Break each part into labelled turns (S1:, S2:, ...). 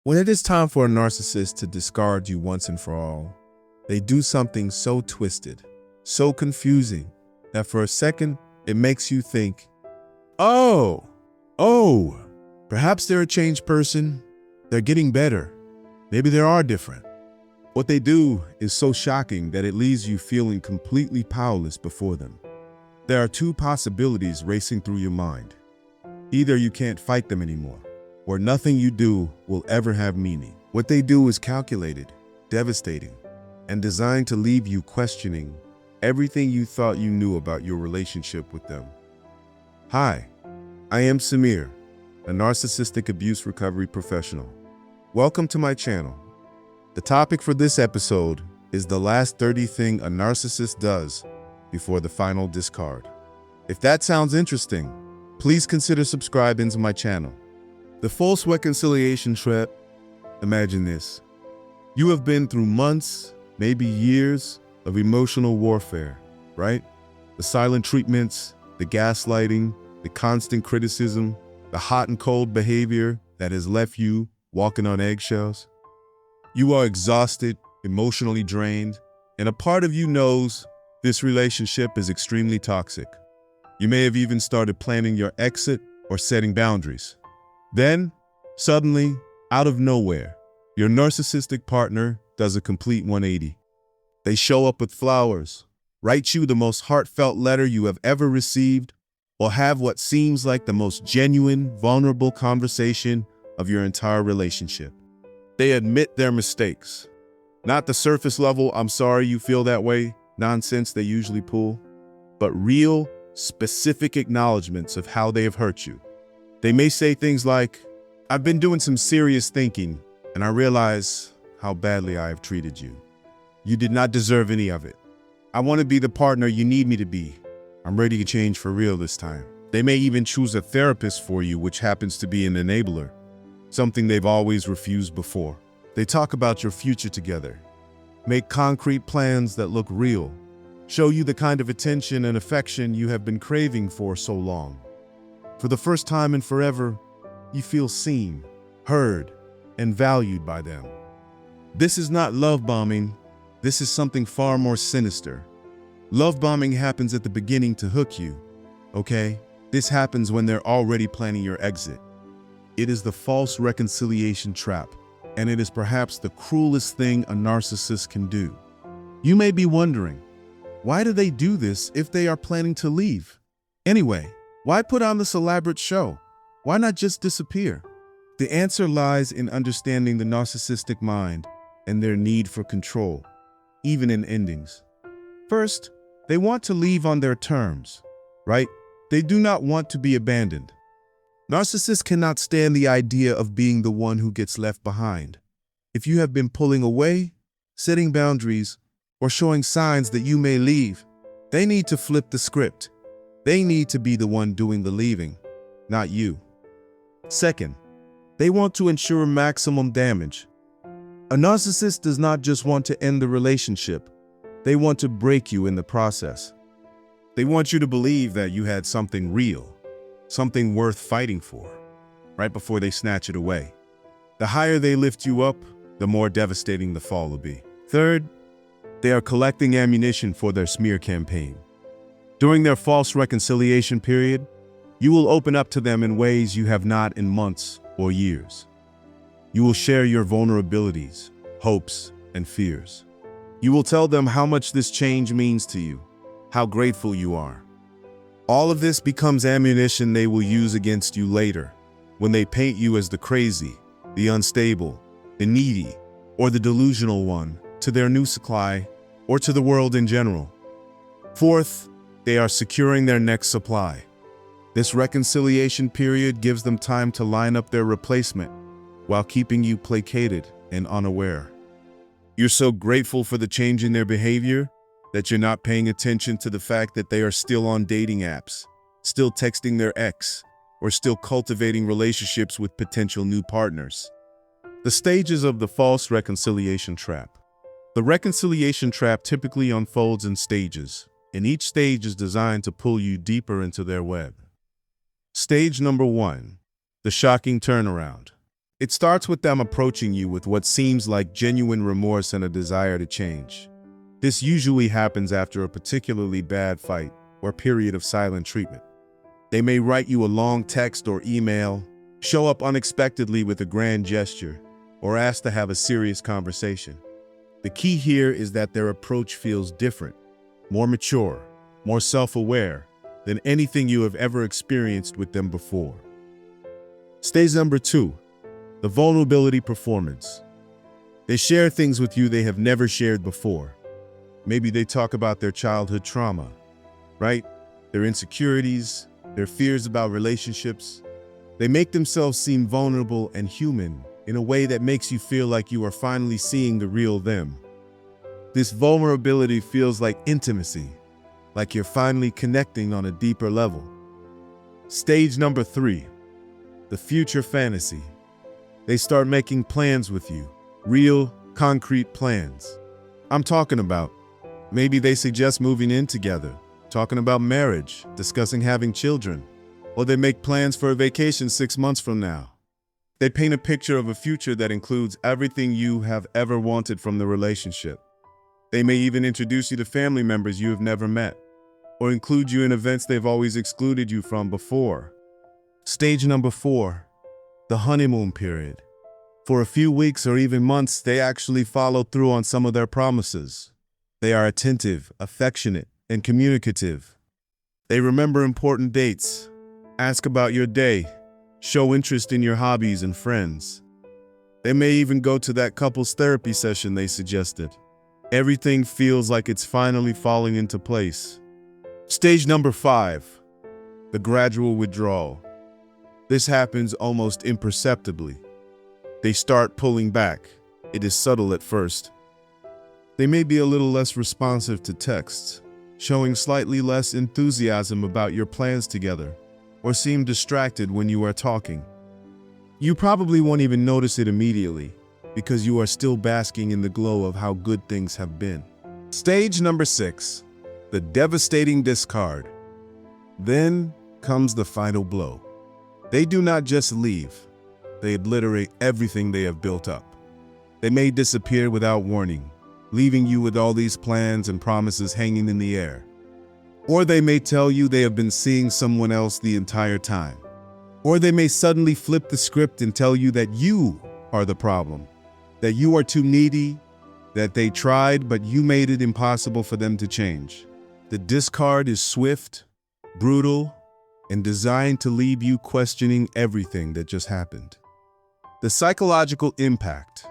S1: When it is time for a narcissist to discard you once and for all, they do something so twisted, so confusing, that for a second it makes you think, oh, perhaps they're a changed person, they're getting better, maybe they are different. What they do is so shocking that it leaves you feeling completely powerless before them. There are two possibilities racing through your mind. Either you can't fight them anymore, or nothing you do will ever have meaning. What they do is calculated, devastating, and designed to leave you questioning everything you thought you knew about your relationship with them. Hi, I am Samir, a narcissistic abuse recovery professional. Welcome to my channel. The topic for this episode is the last dirty thing a narcissist does before the final discard. If that sounds interesting, please consider subscribing to my channel. The false reconciliation trap. Imagine this. You have been through months, maybe years of emotional warfare, right? The silent treatments, the gaslighting, the constant criticism, the hot and cold behavior that has left you walking on eggshells. You are exhausted, emotionally drained, and a part of you knows this relationship is extremely toxic. You may have even started planning your exit or setting boundaries. Then, suddenly, out of nowhere, your narcissistic partner does a complete 180. They show up with flowers, write you the most heartfelt letter you have ever received, or have what seems like the most genuine, vulnerable conversation of your entire relationship. They admit their mistakes. Not the surface level, "I'm sorry you feel that way" nonsense they usually pull, but real, specific acknowledgments of how they have hurt you. They may say things like, "I've been doing some serious thinking, and I realize how badly I have treated you. You did not deserve any of it. I want to be the partner you need me to be. I'm ready to change for real this time." They may even choose a therapist for you, which happens to be an enabler, something they've always refused before. They talk about your future together, make concrete plans that look real, show you the kind of attention and affection you have been craving for so long. For the first time in forever, you feel seen, heard, and valued by them. This is not love bombing. This is something far more sinister. Love bombing happens at the beginning to hook you, okay? This happens when they're already planning your exit. It is the false reconciliation trap, and it is perhaps the cruelest thing a narcissist can do. You may be wondering, why do they do this if they are planning to leave? Anyway, why put on this elaborate show? Why not just disappear? The answer lies in understanding the narcissistic mind and their need for control, even in endings. First, they want to leave on their terms, right? They do not want to be abandoned. Narcissists cannot stand the idea of being the one who gets left behind. If you have been pulling away, setting boundaries, or showing signs that you may leave, they need to flip the script. They need to be the one doing the leaving, not you. Second, they want to ensure maximum damage. A narcissist does not just want to end the relationship. They want to break you in the process. They want you to believe that you had something real, something worth fighting for, right before they snatch it away. The higher they lift you up, the more devastating the fall will be. Third, they are collecting ammunition for their smear campaign. During their false reconciliation period, you will open up to them in ways you have not in months or years. You will share your vulnerabilities, hopes, and fears. You will tell them how much this change means to you, how grateful you are. All of this becomes ammunition they will use against you later, when they paint you as the crazy, the unstable, the needy, or the delusional one to their new supply or to the world in general. Fourth, they are securing their next supply. This reconciliation period gives them time to line up their replacement while keeping you placated and unaware. You're so grateful for the change in their behavior that you're not paying attention to the fact that they are still on dating apps, still texting their ex, or still cultivating relationships with potential new partners. The stages of the false reconciliation trap. The reconciliation trap typically unfolds in stages, and each stage is designed to pull you deeper into their web. Stage number 1, the shocking turnaround. It starts with them approaching you with what seems like genuine remorse and a desire to change. This usually happens after a particularly bad fight or period of silent treatment. They may write you a long text or email, show up unexpectedly with a grand gesture, or ask to have a serious conversation. The key here is that their approach feels different, more mature, more self-aware than anything you have ever experienced with them before. Stage number 2, the vulnerability performance. They share things with you they have never shared before. Maybe they talk about their childhood trauma, right? Their insecurities, their fears about relationships. They make themselves seem vulnerable and human in a way that makes you feel like you are finally seeing the real them. This vulnerability feels like intimacy, like you're finally connecting on a deeper level. Stage number 3, the future fantasy. They start making plans with you, real, concrete plans. I'm talking about, maybe they suggest moving in together, talking about marriage, discussing having children, or they make plans for a vacation 6 months from now. They paint a picture of a future that includes everything you have ever wanted from the relationship. They may even introduce you to family members you have never met, or include you in events they've always excluded you from before. Stage number 4, the honeymoon period. For a few weeks or even months, they actually follow through on some of their promises. They are attentive, affectionate, and communicative. They remember important dates, ask about your day, show interest in your hobbies and friends. They may even go to that couples therapy session they suggested. Everything feels like it's finally falling into place. Stage number 5, the gradual withdrawal. This happens almost imperceptibly. They start pulling back. It is subtle at first. They may be a little less responsive to texts, showing slightly less enthusiasm about your plans together, or seem distracted when you are talking. You probably won't even notice it immediately, because you are still basking in the glow of how good things have been. Stage number 6, the devastating discard. Then comes the final blow. They do not just leave, they obliterate everything they have built up. They may disappear without warning, leaving you with all these plans and promises hanging in the air. Or they may tell you they have been seeing someone else the entire time. Or they may suddenly flip the script and tell you that you are the problem, that you are too needy, that they tried but you made it impossible for them to change. The discard is swift, brutal, and designed to leave you questioning everything that just happened. The psychological impact.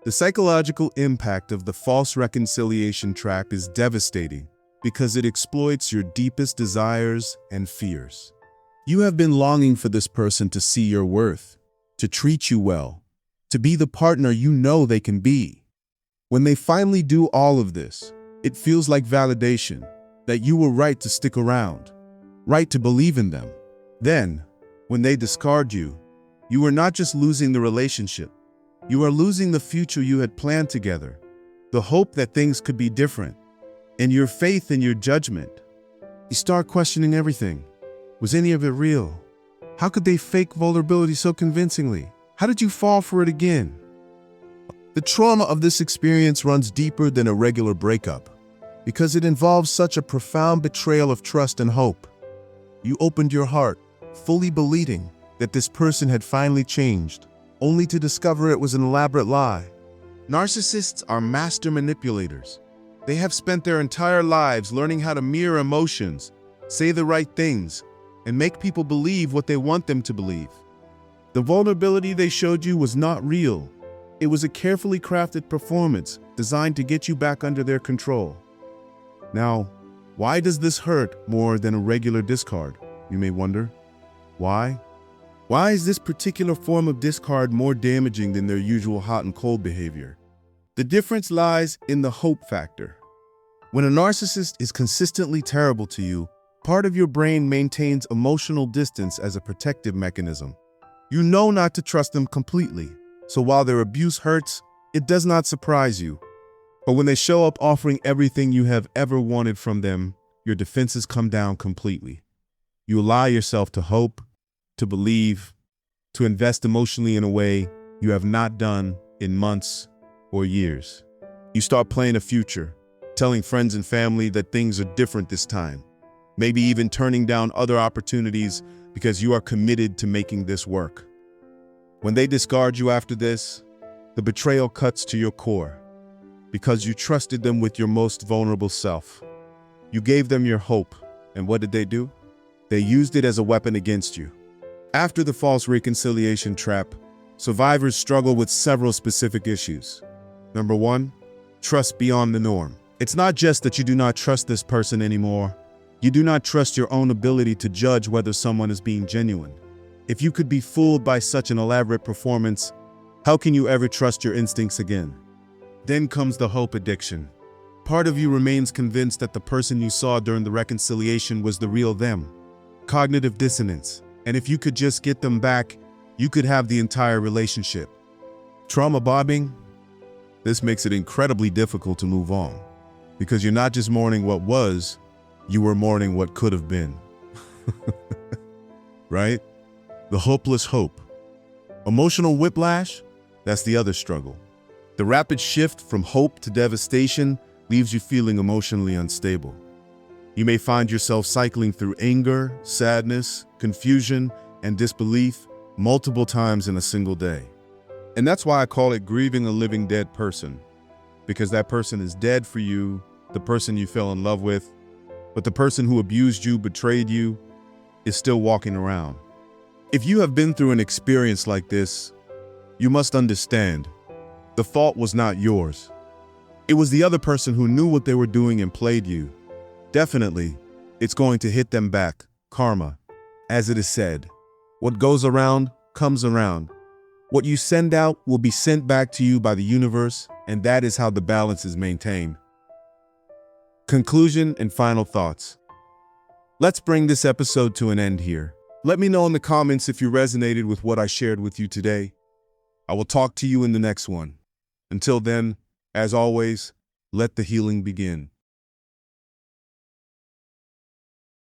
S1: The psychological impact of the false reconciliation trap is devastating because it exploits your deepest desires and fears. You have been longing for this person to see your worth, to treat you well, to be the partner you know they can be. When they finally do all of this, it feels like validation, that you were right to stick around, right to believe in them. Then, when they discard you, you are not just losing the relationship, you are losing the future you had planned together, the hope that things could be different, and your faith in your judgment. You start questioning everything. Was any of it real? How could they fake vulnerability so convincingly? How did you fall for it again? The trauma of this experience runs deeper than a regular breakup because it involves such a profound betrayal of trust and hope. You opened your heart, fully believing that this person had finally changed, only to discover it was an elaborate lie. Narcissists are master manipulators. They have spent their entire lives learning how to mirror emotions, say the right things, and make people believe what they want them to believe. The vulnerability they showed you was not real. It was a carefully crafted performance designed to get you back under their control. Now, why does this hurt more than a regular discard, you may wonder? Why? Why is this particular form of discard more damaging than their usual hot and cold behavior? The difference lies in the hope factor. When a narcissist is consistently terrible to you, part of your brain maintains emotional distance as a protective mechanism. You know not to trust them completely, so while their abuse hurts, it does not surprise you. But when they show up offering everything you have ever wanted from them, your defenses come down completely. You allow yourself to hope, to believe, to invest emotionally in a way you have not done in months or years. You start playing a future, telling friends and family that things are different this time, maybe even turning down other opportunities because you are committed to making this work. When they discard you after this, the betrayal cuts to your core because you trusted them with your most vulnerable self. You gave them your hope, and what did they do? They used it as a weapon against you. After the false reconciliation trap, survivors struggle with several specific issues. Number one, trust beyond the norm. It's not just that you do not trust this person anymore. You do not trust your own ability to judge whether someone is being genuine. If you could be fooled by such an elaborate performance, how can you ever trust your instincts again? Then comes the hope addiction. Part of you remains convinced that the person you saw during the reconciliation was the real them. Cognitive dissonance. And if you could just get them back, you could have the entire relationship. Trauma bombing. This makes it incredibly difficult to move on, because you're not just mourning what was, you were mourning what could have been. Right? The hopeless hope. Emotional whiplash, that's the other struggle. The rapid shift from hope to devastation leaves you feeling emotionally unstable. You may find yourself cycling through anger, sadness, confusion, and disbelief multiple times in a single day. And that's why I call it grieving a living dead person, because that person is dead for you, the person you fell in love with, but the person who abused you, betrayed you, is still walking around. If you have been through an experience like this, you must understand, the fault was not yours. It was the other person who knew what they were doing and played you. Definitely, it's going to hit them back, karma. As it is said, what goes around comes around. What you send out will be sent back to you by the universe, and that is how the balance is maintained. Conclusion and final thoughts. Let's bring this episode to an end here. Let me know in the comments if you resonated with what I shared with you today. I will talk to you in the next one. Until then, as always, let the healing begin.